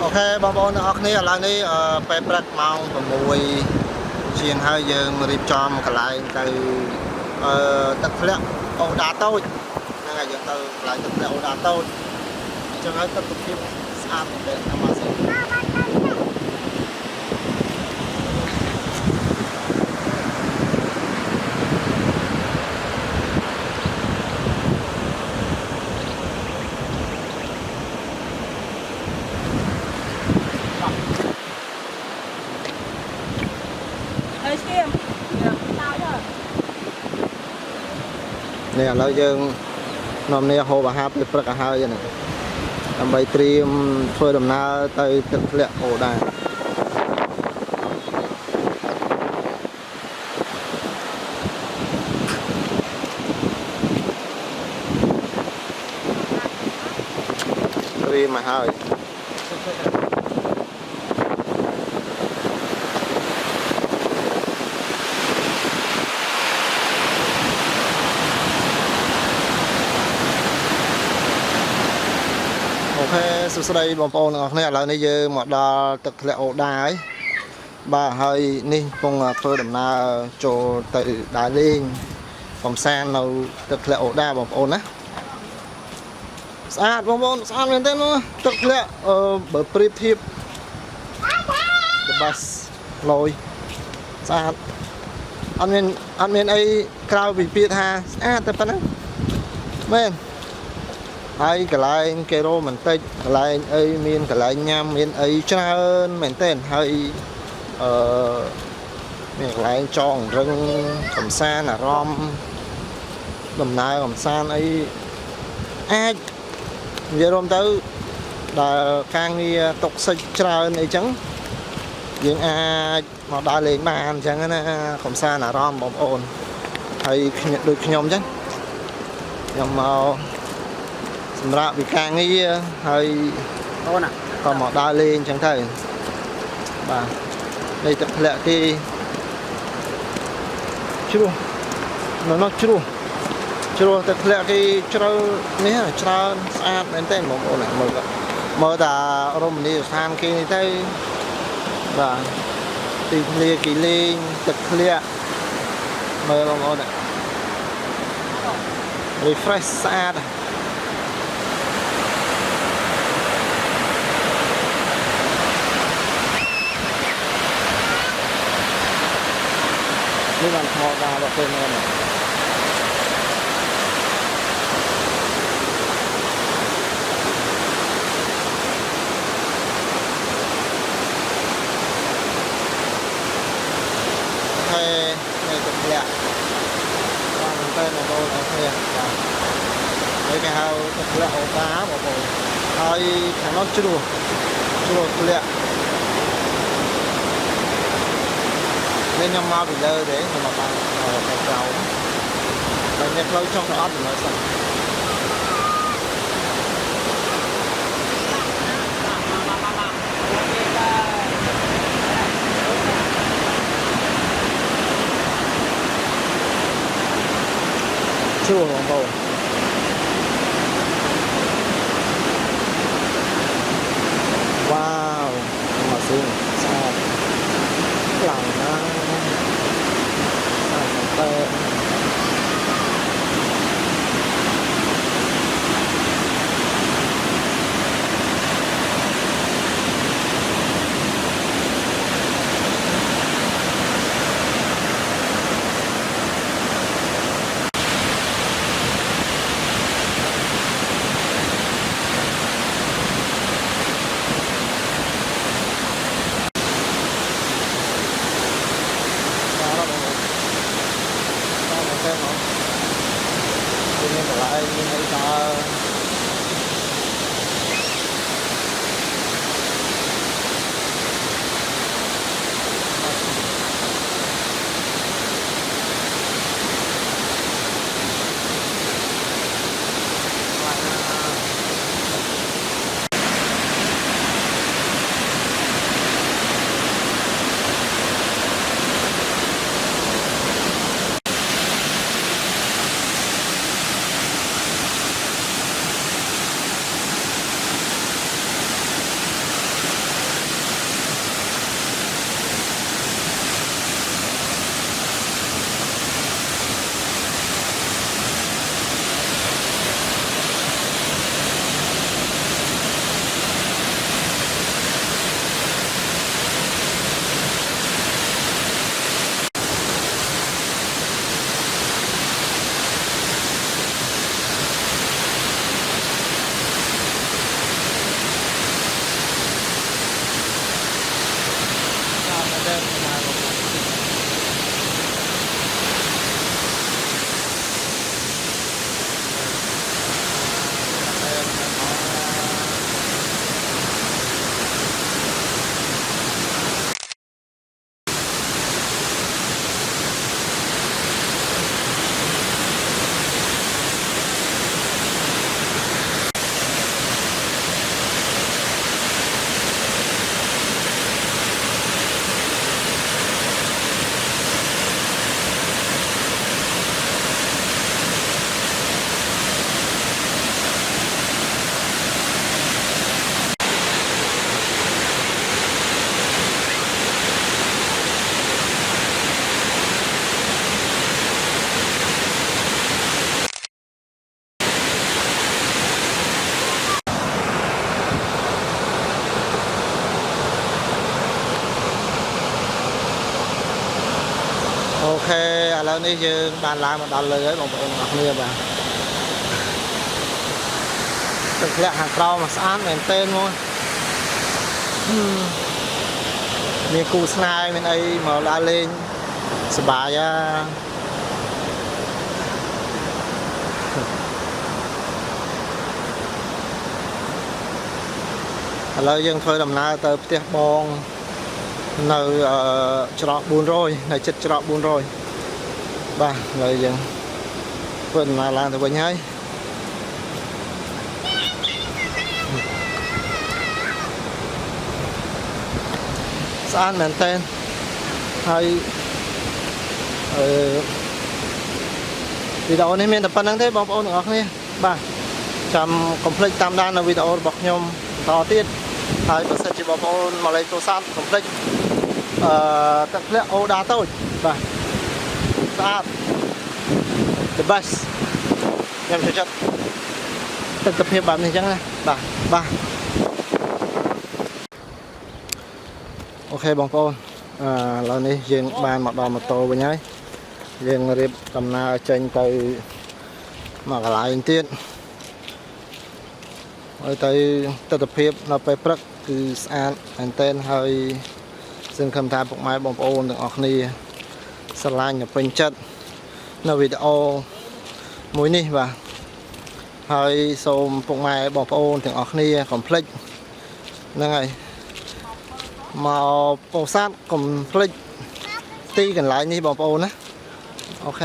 Ok,បងប្អូនទាំងអស់គ្នាឥឡូវនេះពេលព្រឹកម៉ោង6ជាងហើយយើងរៀបចំកន្លែងទៅទឹកធ្លាក់អូដាតូចហ្នឹងហើយយើងទៅកន្លែងទឹកធ្លាក់អូដាតូចអញ្ចឹងហើយទឹកភាពស្អាតមែនធម្មជាតិនេះឥឡូវយើងនាំគ្នាហូបអាហារពេលព្រឹកឲ្យហើយហ្នឹងដើម្បីត្រៀមធ្វើដំណើរទៅទឹកធ្លាក់អូដាត្រៀមមកហើយអូខេសួស្តីបងប្អូនទាំងអស់គ្នាឥឡូវនេះយើងមកដល់ទឹកធ្លាក់អូដាហើយបាទហើយនេះកំពុងធ្វើដំណើរចូលទៅដើរលេងកំសាន្តនៅទឹកធ្លាក់អូដាបងប្អូនណាស្អាតបងប្អូនស្អាតមែនទេទឹកធ្លាក់បើប្រៀបធៀប the bus លយស្អាតអត់មានអីក្រៅពីពាក្យថាស្អាតតែប៉ុណ្ណឹងមែនហើយកន្លែងគេរ៉ូម៉ាន់ទិកកន្លែងអីមានកន្លែងញ៉ាំមានអីច្រើនមែនទែនហើយមានកន្លែងចងរឹងកំសាន្តអារម្មណ៍ដំណើរកំសាន្តអីអាចនិយាយរួមទៅដែលការងារតុកសិចច្រើនអីចឹងយើងអាចមកដើរលេងបានអញ្ចឹងណាកំសាន្តអារម្មណ៍បងប្អូនហើយដូចខ្ញុំអញ្ចឹងខ្ញុំមកសម្រាប់ពីការងារហើយអូនក៏មកដើរលេងអញ្ចឹងទៅបាទđâyទឹកធ្លាក់គេជ្រោះនៅនោះជ្រោះទឹកធ្លាក់គេជ្រៅនេះច្រើនស្អាតមែនទេបងប្អូនមើលតារមណីយដ្ឋានគេនេះទៅបាទទីធ្លាគេលេងទឹកធ្លាក់មើលបងប្អូនrefresh ស្អាតនេះបានថ្មដាល់ទៅមែនហើយនេះទឹកធ្លាក់បានទៅបងប្អូនអរគ្នាបាទហើយគេហៅទឹកធ្លាក់អូដាបងប្អូនហើយខាងនោះជ្រោះធ្លាក់នេះខ្ញុំមកពីលើទេខ្ញុំមកបានទៅក្រោមតែអ្នកផ្លូវចុះទៅអត់ទៅមើលសិនជួបងប្អូនវ៉ាវមកស៊ីស្អាតខ្លាំងណាស់តែ Hãy subscribe cho kênh Ghiền Mì Gõ để không bỏ lỡ ok là này giờ bàn làm mà đàn lời ấy bọn bọn ngọc nia bà thực lệ hàng rau mà sáng mình tên luôn mình cù snai mình ấy mà la lên sờ bài ra lời dân thôi làm na tới tiệc bong nơi trọ buồn rồi này chết trọ buồn rồi bà lời dân phần là làm thì bệnh hay sáng mình tên hay video này mình tập năng thế bóng ôn được không bà chăm complete tam đan là video bọc nhôm to tiết hay bớt sẽ chỉ bóng ôn mà lấy tô sát complete tập lệ ô đá tôi bà sát the best em cho chất tập hiệp bản này chẳng này bà ok bóng ôn lần này riêng bàn mặt đỏ mặt tô với nhái riêng riêng cầm na trên từ mà cả lại tiên ở tới tập hiệp nó phải prắc cứ ăn anh tên hơi xin cầm thà bọc máy bóng ôn được ngọc ni slide nhập bên chất nó video mũi ní và hơi xôm bọc máy bóng ôn được ngọc ni complete nè này màu sát complete tí gần lại như bóng ôn á ok